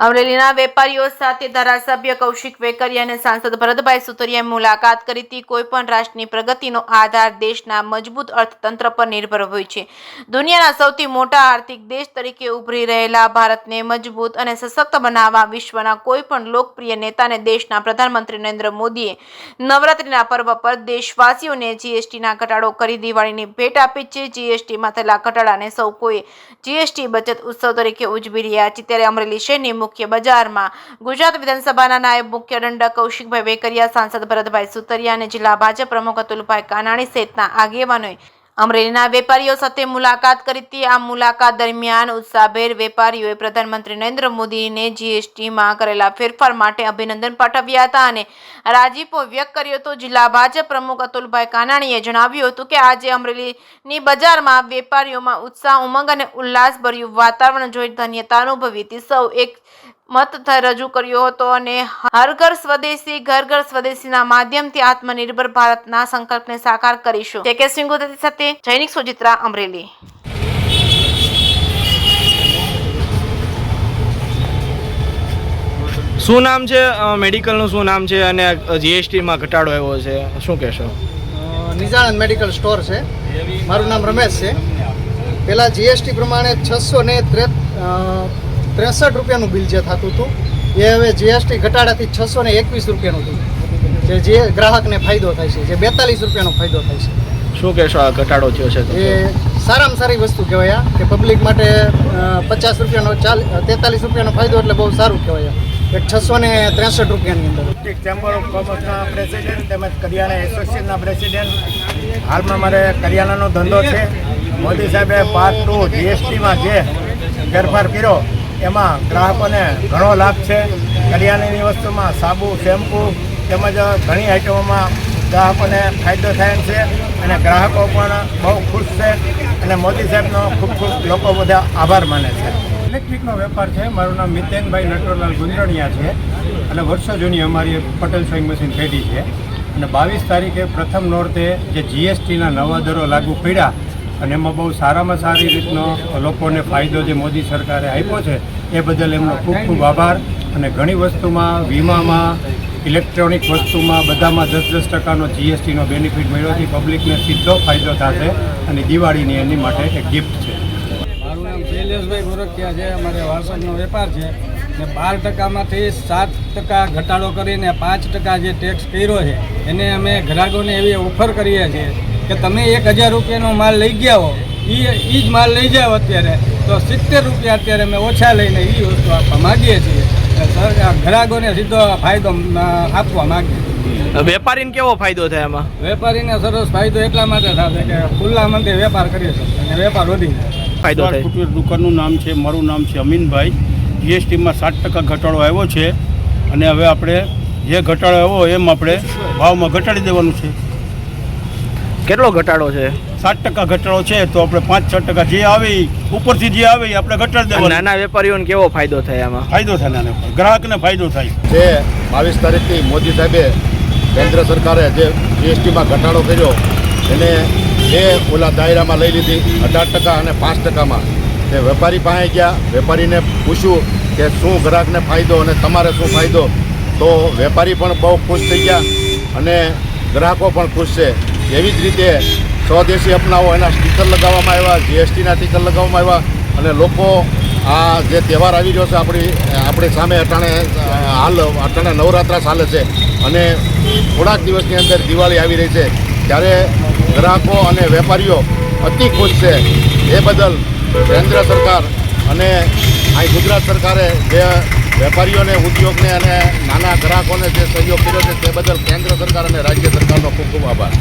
અમરેલીના વેપારીઓ સાથે ધારાસભ્ય કૌશિક વેકરિયા અને સાંસદ ભરતભાઈ સુતરિયાએ મુલાકાત કરી હતી। કોઈપણ રાષ્ટ્રની પ્રગતિનો આધાર દેશના મજબૂત અર્થતંત્ર પર નિર્ભર હોય છે। દુનિયાના સૌથી મોટા આર્થિક દેશ તરીકે ઉભરી રહેલા ભારતને મજબૂત અને સશક્ત બનાવવા વિશ્વના કોઈપણ લોકપ્રિય નેતાને દેશના પ્રધાનમંત્રી નરેન્દ્ર મોદીએ નવરાત્રિના પર્વ પર દેશવાસીઓને જીએસટીના ઘટાડો કરી દિવાળીની ભેટ આપી છે। જીએસટીમાં થયેલા ઘટાડાને સૌ કોઈ જીએસટી બચત ઉત્સવ તરીકે ઉજવી રહ્યા છે। ત્યારે અમરેલી શહેરની મુખ્ય બજારમાં ગુજરાત વિધાનસભાના નાયબ મુખ્ય દંડક કૌશિકભાઈ વેકરિયા, સાંસદ ભરતભાઈ સુતરિયા અને જિલ્લા ભાજપ પ્રમુખ અતુલભાઈ કાનાણી સહિતના આગેવાનોએ અમરેલીના વેપારીઓ સાથે મુલાકાત કરી હતી। આ મુલાકાત દરમિયાન ઉત્સાહભેર વેપારીઓએ પ્રધાનમંત્રી નરેન્દ્ર મોદીને જીએસટીમાં કરેલા ફેરફાર માટે અભિનંદન પાઠવ્યા હતા અને રાજીપો વ્યક્ત કર્યો હતો। જિલ્લા ભાજપ પ્રમુખ અતુલભાઈ કાનાણીએ જણાવ્યું હતું કે આજે અમરેલીની બજારમાં વેપારીઓમાં ઉત્સાહ, ઉમંગ અને ઉલ્લાસભર્યું વાતાવરણ જોઈ ધન્યતા અનુભવી હતી। સૌ એક મત રજૂ કર્યો હતો અને હર ઘર સ્વદેશી, ઘર ઘર સ્વદેશીના માધ્યમથી આત્મનિર્ભર ભારતના સંકલ્પને સાકાર કરીશું। કે સિંગુદતી સાથે જૈનિક સુજિત્રા, અમરેલી। શું નામ છે મેડિકલનું, શું નામ છે અને જીએસટીમાં ઘટાડો આવ્યો છે, શું કહેશો? નિજાનંદ મેડિકલ સ્ટોર છે, મારું નામ રમેશ છે। પહેલાં જીએસટી પ્રમાણે 663 રૂપિયાનું બિલ જે થતું હતું એ હવે જીએસટી ઘટાડાથી 621 રૂપિયાનું થયું, જે ગ્રાહકને ફાયદો થાય છે, જે 42 રૂપિયાનો ફાયદો થાય છે। શું કહેશો આ ઘટાડો થયો છે? એ સારામાં સારી વસ્તુ કહેવાય કે પબ્લિક માટે 50 રૂપિયાનો 43 રૂપિયાનો ફાયદો એટલે બહુ સારું કહેવાય। એક 663 રૂપિયાની અંદર ચેમ્બર ઓફ કોમર્સના પ્રેસિડેન્ટ તેમજ કરિયાણા એસોસિએશનના પ્રેસિડેન્ટ, હાલમાં મારે કરિયાણાનો ધંધો છે। મોદી સાહેબે પાર્ટ 2 જીએસટીમાં જે ફેરફાર કર્યો એમાં ગ્રાહકોને ઘણો લાભ છે। કરિયાણાની વસ્તુમાં સાબુ, શેમ્પૂ તેમજ ઘણી આઇટમોમાં ગ્રાહકોને ફાયદો થાય છે અને ગ્રાહકો પણ બહુ ખુશ છે અને મોદી સાહેબનો ખૂબ ખૂબ લોકો બધા આભાર માને છે। ઇલેક્ટ્રિકનો વેપાર છે, મારું નામ મિતેનભાઈ નટવરલાલ ગુંજરણિયા છે અને વર્ષો જૂની અમારી પટેલ સોઈંગ મશીન પેઢી છે અને 22 તારીખે પ્રથમ નોરતે જે જીએસટીના નવા દરો લાગુ પડ્યા અને એમાં બહુ સારામાં સારી રીતનો લોકોને ફાયદો જે મોદી સરકારે આપ્યો છે એ બદલ એમનો ખૂબ ખૂબ આભાર। અને ઘણી વસ્તુમાં, વીમામાં, ઇલેક્ટ્રોનિક વસ્તુમાં બધામાં 10% જીએસટીનો બેનિફિટ મળ્યો છે। પબ્લિકને સીધો ફાયદો થશે અને દિવાળીની એની માટે એક ગિફ્ટ છે। મારું નામ શૈલેષભાઈ ગોરખિયા છે, અમારે વારસાનો વેપાર છે ને 12%માંથી 7% ઘટાડો કરીને 5% જે ટેક્સ કર્યો છે એને અમે ગ્રાહકોને એવી ઓફર કરીએ છીએ કે તમે 1000 રૂપિયાનો માલ લઈ ગયા હો, એ જ માલ લઈ જાઓ અત્યારે તો 70 રૂપિયા અત્યારે અમે ઓછા લઈને એ વસ્તુ આપવા માગીએ છીએ। સરકાર ગ્રાહકોને સીધો ફાયદો આપવા માગીએ છીએ। વેપારીને કેવો ફાયદો થાય એમાં? વેપારીને સરસ ફાયદો એટલા માટે થશે કે ખુલ્લા મનથી વેપાર કરી શકે અને વેપાર વધી જાય। ફાયદો થાય। ફૂટવેર દુકાનનું નામ છે, મારું નામ છે અમીનભાઈ। જીએસટીમાં 7% ઘટાડો આવ્યો છે અને હવે આપણે જે ઘટાડો આવ્યો એમ આપણે ભાવમાં ઘટાડી દેવાનું છે। કેટલો ઘટાડો છે? 7% ઘટાડો છે તો આપણે 5-6% જે આવે ઉપરથી જે આવે આપણે ઘટાડી દેવાનું। નાના વેપારીઓને કેવો ફાયદો થાય આમાં? ફાયદો થાય, નાના ગ્રાહકને ફાયદો થાય। જે 22 તારીખથી મોદી સાહેબે કેન્દ્ર સરકારે જે જીએસટીમાં ઘટાડો કર્યો એને બે ઓલા દાયરામાં લઈ લીધી, 18% અને 5%માં। તે વેપારી પાસે ગયા, વેપારીને પૂછ્યું કે શું ગ્રાહકને ફાયદો અને તમારે શું ફાયદો, તો વેપારી પણ બહુ ખુશ થઈ ગયા અને ગ્રાહકો પણ ખુશ છે। એવી જ રીતે સ્વદેશી અપનાવો એના સ્ટીકર લગાવવામાં આવ્યા, જીએસટીના સ્ટીકર લગાવવામાં આવ્યા અને લોકો આ જે તહેવાર આવી રહ્યો છે આપણી સામે અટાણે નવરાત્રા ચાલે છે અને થોડાક દિવસની અંદર દિવાળી આવી રહી છે, ત્યારે ગ્રાહકો અને વેપારીઓ અતિ ખુશ છે। એ બદલ કેન્દ્ર સરકાર અને અહીં ગુજરાત સરકારે જે વેપારીઓને, ઉદ્યોગને અને નાના ગ્રાહકોને જે સહયોગ કર્યો છે તે બદલ કેન્દ્ર સરકાર અને રાજ્ય સરકારનો ખૂબ ખૂબ આભાર।